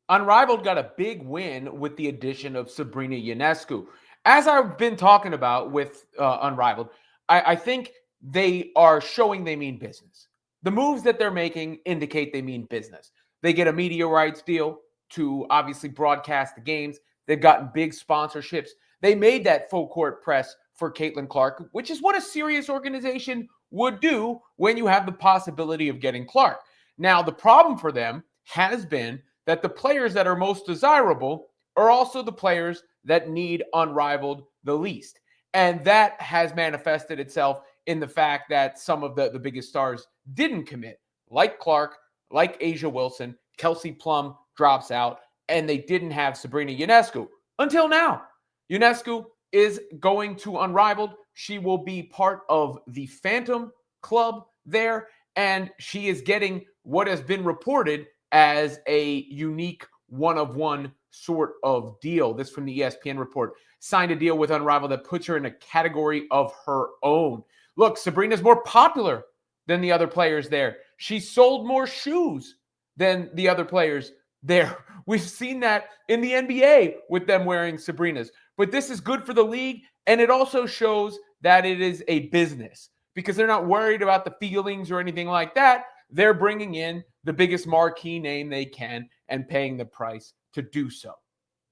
Unrivaled got a big win with the addition of Sabrina Ionescu. As I've been talking about with Unrivaled, I think they are showing they mean business. The moves that they're making indicate they mean business. They get a media rights deal to obviously broadcast the games. They've gotten big sponsorships. They made that full court press for Caitlin Clark, which is what a serious organization would do when you have the possibility of getting Clark. Now, the problem for them has been that the players that are most desirable are also the players that need Unrivaled the least. And that has manifested itself in the fact that some of the biggest stars didn't commit, like Clark, like Asia Wilson. Kelsey Plum drops out, and they didn't have Sabrina Ionescu until now. Ionescu is going to Unrivaled. She will be part of the Phantom Club there, and she is getting what has been reported as a unique one-of-one sort of deal. This from the ESPN report. Signed a deal with Unrivaled that puts her in a category of her own. Look, Sabrina's more popular than the other players there. She sold more shoes than the other players there. We've seen that in the NBA with them wearing Sabrina's. But this is good for the league, and it also shows that it is a business because they're not worried about the feelings or anything like that. They're bringing in the biggest marquee name they can and paying the price to do so.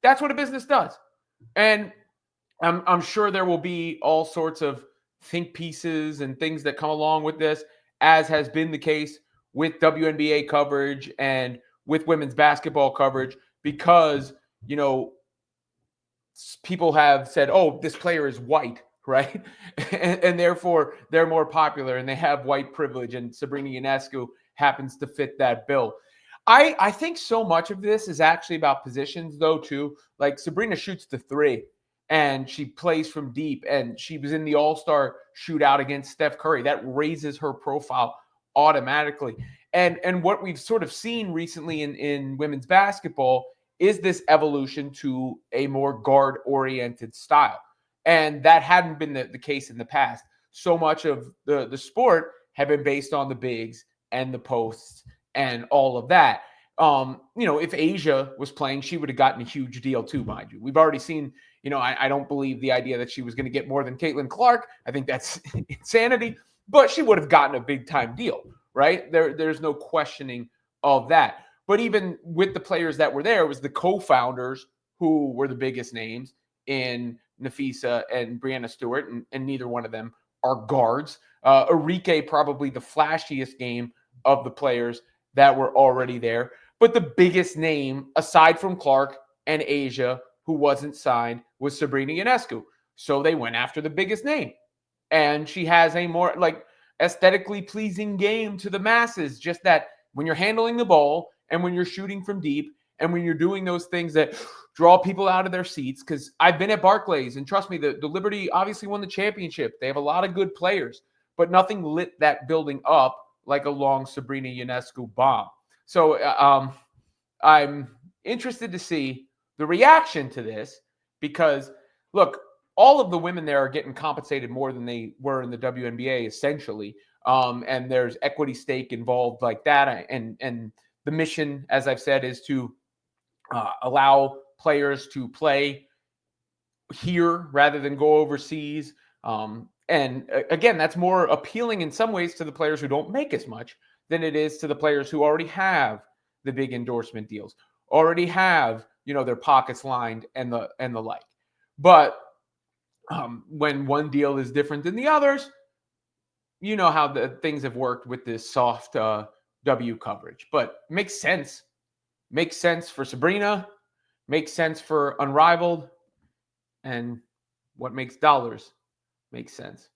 That's what a business does. And I'm sure there will be all sorts of think pieces and things that come along with this, as has been the case with WNBA coverage and with women's basketball coverage, because, you know, people have said, oh, this player is white, right? and therefore they're more popular and they have white privilege. And Sabrina Ionescu happens to fit that bill. I think so much of this is actually about positions, though, too. Like Sabrina shoots the three and she plays from deep, and she was in the All-Star shootout against Steph Curry. That raises her profile automatically. And what we've sort of seen recently in women's basketball is this evolution to a more guard-oriented style. And that hadn't been the case in the past. So much of the sport had been based on the bigs and the posts and all of that. If Asia was playing, she would have gotten a huge deal too, mind you. We've already seen, I don't believe the idea that she was going to get more than Caitlin Clark. I think that's insanity, but she would have gotten a big time deal, right? There's no questioning of that. But even with the players that were there, it was the co-founders who were the biggest names in Nafisa and Brianna Stewart, and neither one of them are guards. Arike, probably the flashiest game of the players that were already there. But the biggest name, aside from Clark and Asia, who wasn't signed, was Sabrina Ionescu. So they went after the biggest name. And she has a more aesthetically pleasing game to the masses. Just that when you're handling the ball and when you're shooting from deep and when you're doing those things that draw people out of their seats, because I've been at Barclays, and trust me, the Liberty obviously won the championship. They have a lot of good players, but nothing lit that building up like a long Sabrina Ionescu bomb. So I'm interested to see the reaction to this because, look, all of the women there are getting compensated more than they were in the WNBA, essentially. And there's equity stake involved like that. And the mission, as I've said, is to allow players to play here rather than go overseas. And again, that's more appealing in some ways to the players who don't make as much than it is to the players who already have the big endorsement deals, already have, their pockets lined and the like. But when one deal is different than the others, you know how the things have worked with this soft W coverage. But makes sense. Makes sense for Sabrina. Makes sense for Unrivaled. And what makes dollars makes sense.